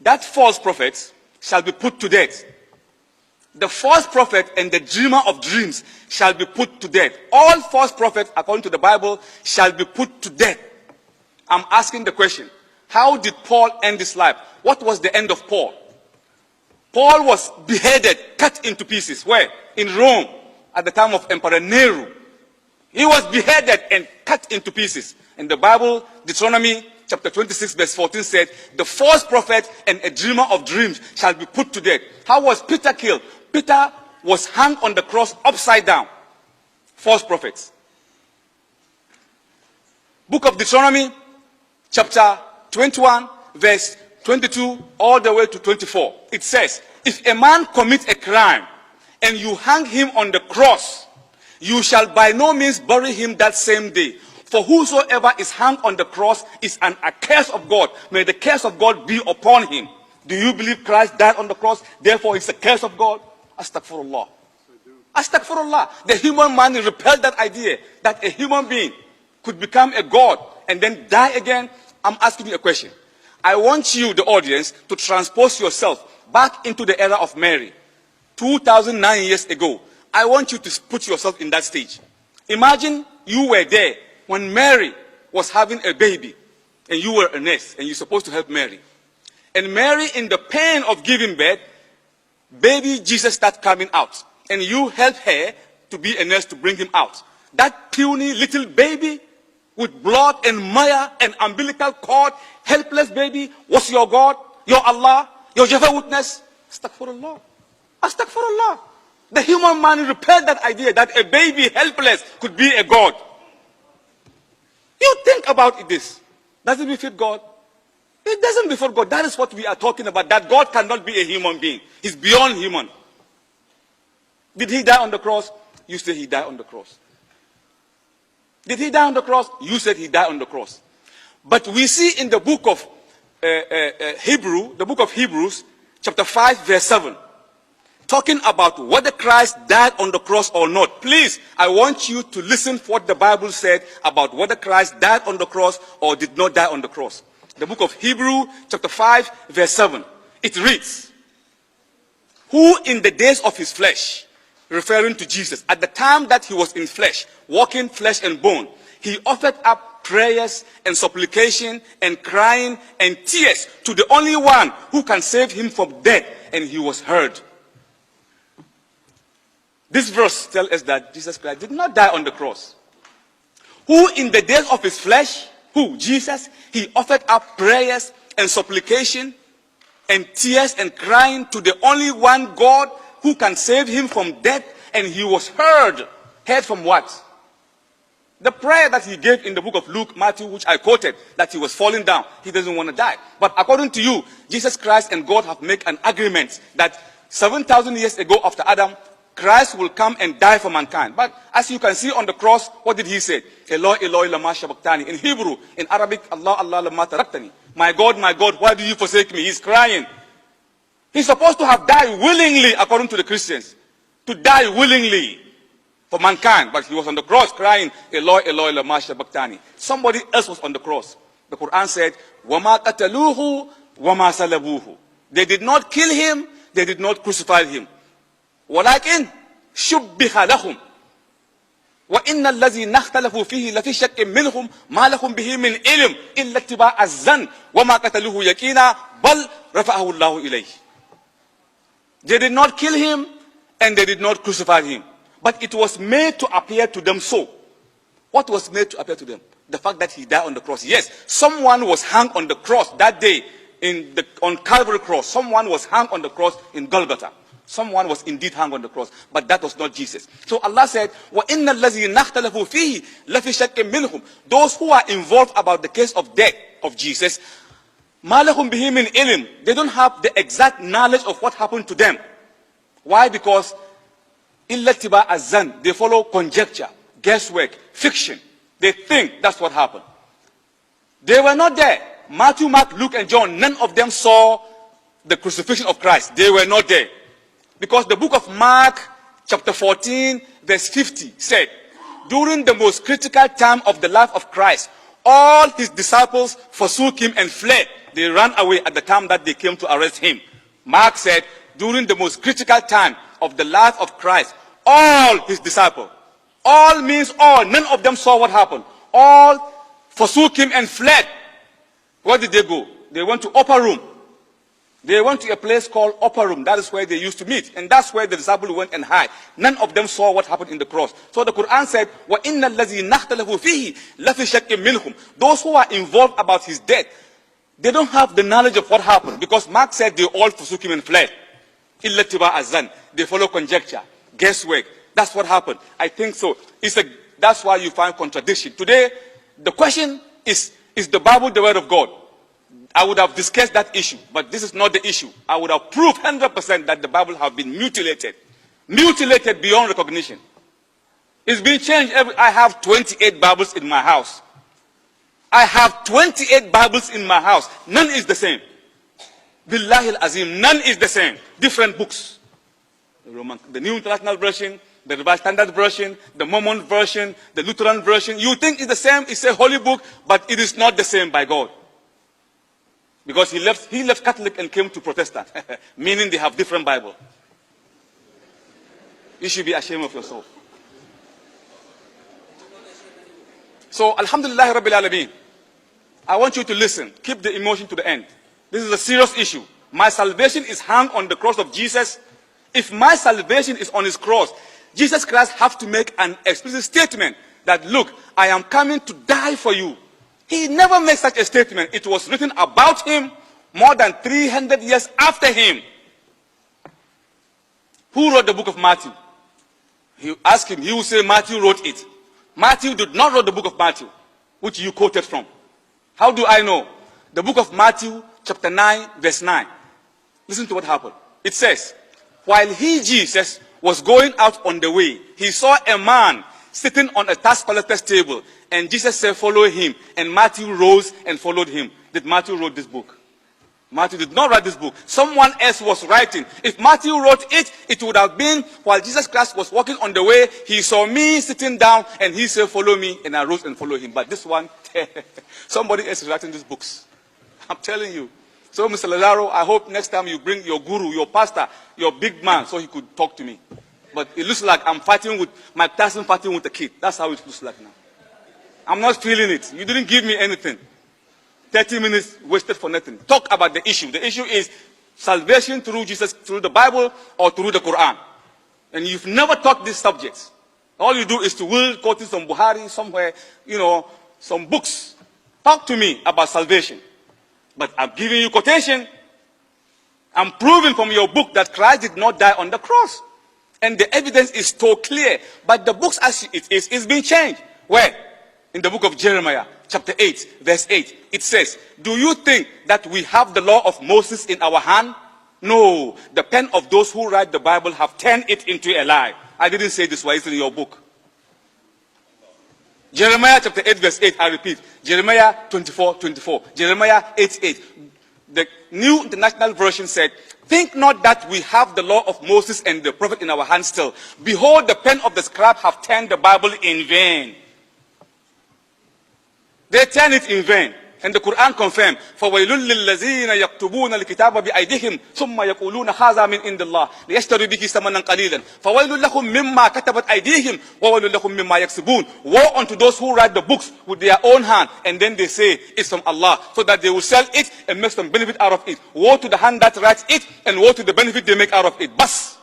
that false prophet shall be put to death. The false prophet and the dreamer of dreams shall be put to death. All false prophets, according to the Bible, shall be put to death. I'm asking the question, how did Paul end his life? What was the end of Paul? Paul was beheaded, cut into pieces. Where? In Rome, at the time of Emperor Nero. He was beheaded and cut into pieces. In the Bible, Deuteronomy chapter 26 verse 14 said, the false prophet and a dreamer of dreams shall be put to death. How was Peter killed? Peter was hung on the cross upside down. False prophets. Book of Deuteronomy chapter 21 verse 22 all the way to 24. It says, if a man commits a crime and you hang him on the cross, you shall by no means bury him that same day. For whosoever is hung on the cross is a curse of God. May the curse of God be upon him. Do you believe Christ died on the cross? Therefore, it's a curse of God? Astaghfirullah. Astaghfirullah. The human mind repelled that idea that a human being could become a God and then die again. I'm asking you a question. I want you, the audience, to transpose yourself back into the era of Mary. 2009 years ago. I want you to put yourself in that stage. Imagine you were there when Mary was having a baby and you were a nurse and you're supposed to help Mary. And Mary, in the pain of giving birth, baby Jesus starts coming out. And you help her to be a nurse to bring him out. That puny little baby with blood and mire and umbilical cord, helpless baby, was your God, your Allah, your Jehovah's Witness? Astaghfirullah. Astaghfirullah. The human mind repelled that idea that a baby helpless could be a God. You think about this. Does it befit God? It doesn't befit God. That is what we are talking about. That God cannot be a human being. He's beyond human. Did he die on the cross? You say he died on the cross. Did he die on the cross? You said he died on the cross. But we see in the book of Hebrews, chapter 5, verse 7, talking about whether Christ died on the cross or not. Please, I want you to listen to what the Bible said about whether Christ died on the cross or did not die on the cross. The book of Hebrews, chapter 5, verse 7. It reads, who in the days of his flesh, referring to Jesus, at the time that he was in flesh, walking flesh and bone, he offered up prayers and supplication and crying and tears to the only one who can save him from death, and he was heard. This verse tells us that Jesus Christ did not die on the cross. Who in the days of his flesh, who? Jesus, he offered up prayers and supplication and tears and crying to the only one God who can save him from death, and he was heard. Heard from what? The prayer that he gave in the book of Luke, Matthew, which I quoted, that he was falling down. He doesn't want to die. But according to you, Jesus Christ and God have made an agreement that 7,000 years ago after Adam, Christ will come and die for mankind. But as you can see on the cross, what did he say? Eloi, Eloi, lama sabachthani. In Hebrew, in Arabic, Allah, Allah, lama taraktani. My God, why do you forsake me? He's crying. He's supposed to have died willingly, according to the Christians. To die willingly for mankind. But he was on the cross crying, Eloi, Eloi, lama sabachthani. Somebody else was on the cross. The Quran said, وَمَا قَتَلُوهُ وَمَا سَلَبُوهُ. They did not kill him, they did not crucify him. ولكن شبه لهم وإن الذين اختلفوا فيه لفي شك منهم ما لهم به من علم إلا اتباع الظن وما قتلوه يقينا بل رفعه الله إليه. They did not kill him and they did not crucify him, but it was made to appear to them so. What was made to appear to them? The fact that he died on the cross. Yes, someone was hung on the cross that day on Calvary cross. Someone was hung on the cross in Golgotha. Someone was indeed hung on the cross, but that was not Jesus. So Allah said, وَإِنَّ الَّذِينَ اخْتَلَفُوا فِيهِ لَفِي شَكٍّ مِّنْهُمْ. Those who are involved about the case of death of Jesus, مَا لَهُمْ بِهِ مِنْ إِلْمٍ. They don't have the exact knowledge of what happened to them. Why? Because إِلَّا اتِّبَاعَ الظَّنِّ. They follow conjecture, guesswork, fiction. They think that's what happened. They were not there. Matthew, Mark, Luke, and John, none of them saw the crucifixion of Christ. They were not there. Because the book of Mark, chapter 14, verse 50 said, during the most critical time of the life of Christ, All his disciples forsook him and fled. They ran away at the time that they came to arrest him. Mark said, during the most critical time of the life of Christ, all his disciples, all means all, none of them saw what happened. All forsook him and fled. Where did they go? They went to upper room. They went to a place called upper room. That is where they used to meet. And that's where the disciples went and hid. None of them saw what happened in the cross. So the Quran said, وَإِنَّ الَّذِي نَخْتَلَفُ فِيهِ لَفِي شَكٍّ مِّنْهُمْ. Those who are involved about his death, they don't have the knowledge of what happened. Because Mark said they all forsook him and fled. إِلَّا اتِّبَاعَ الظَّنِّ. They follow conjecture, guesswork. That's what happened. I think so. That's why you find contradiction. Today, the question is the Bible the word of God? I would have discussed that issue, but this is not the issue. I would have proved 100% that the Bible has been mutilated. Mutilated beyond recognition. It's been changed. I have 28 Bibles in my house. I have 28 Bibles in my house. None is the same. Billahi al-Azim, none is the same. Different books. The New International Version, the Revised Standard Version, the Mormon version, the Lutheran version. You think it's the same, it's a holy book, but it is not the same by God. Because he left Catholic and came to Protestant, meaning they have different Bible. You should be ashamed of yourself. So, Alhamdulillah Rabbil Alameen, I want you to listen. Keep the emotion to the end. This is a serious issue. My salvation is hung on the cross of Jesus. If my salvation is on his cross, Jesus Christ has to make an explicit statement that, look, I am coming to die for you. He never made such a statement. It was written about him more than 300 years after him. Who wrote the book of Matthew? You ask him, he will say Matthew wrote it. Matthew did not write the book of Matthew, which you quoted from. How do I know? The book of Matthew, chapter 9, verse 9. Listen to what happened. It says, while he, Jesus, was going out on the way, he saw a man sitting on a tax collector's table. And Jesus said, follow him. And Matthew rose and followed him. Did Matthew wrote this book? Matthew did not write this book. Someone else was writing. If Matthew wrote it, it would have been while Jesus Christ was walking on the way, he saw me sitting down and he said, follow me. And I rose and followed him. But this one, somebody else is writing these books. I'm telling you. So, Mr. Lazaro, I hope next time you bring your guru, your pastor, your big man, so he could talk to me. But it looks like I'm fighting with, my person fighting with a kid. That's how it looks like now. I'm not feeling it. You didn't give me anything. 30 minutes wasted for nothing. Talk about the issue. The issue is salvation through Jesus, through the Bible or through the Quran. And you've never taught these subjects. All you do is to will quote some Buhari somewhere, some books. Talk to me about salvation. But I'm giving you quotation. I'm proving from your book that Christ did not die on the cross. And the evidence is so clear. But the books as it is being changed. Where? In the book of Jeremiah, chapter 8, verse 8. It says, do you think that we have the law of Moses in our hand? No. The pen of those who write the Bible have turned it into a lie. I didn't say this, why it's in your book. Jeremiah chapter 8, verse 8, I repeat. Jeremiah 24:24. Jeremiah 8:8. The New International Version said, think not that we have the law of Moses and the prophet in our hands still. Behold, the pen of the scribe have turned the Bible in vain. They turn it in vain. And the Quran confirmed, فَوَيْلٌ لِلَّذِينَ يَكْتُبُونَ الْكِتَابَ بِأَيْدِهِمْ ثُمَّ يَقُولُونَ هَذَا مِنْ عِنْدِ اللَّهِ لِيَشْتَرُوا بِهِ ثَمَنًا قَلِيلًا فَوَيْلٌ لَهُمْ مِمَّا كَتَبَتْ أَيْدِيهِمْ وَوَيْلٌ لَهُمْ مِمَّا يَكْسِبُونَ. Woe unto those who write the books with their own hand, and then they say it's from Allah, so that they will sell it and make some benefit out of it. Woe to the hand that writes it, and woe to the benefit they make out of it. Bas.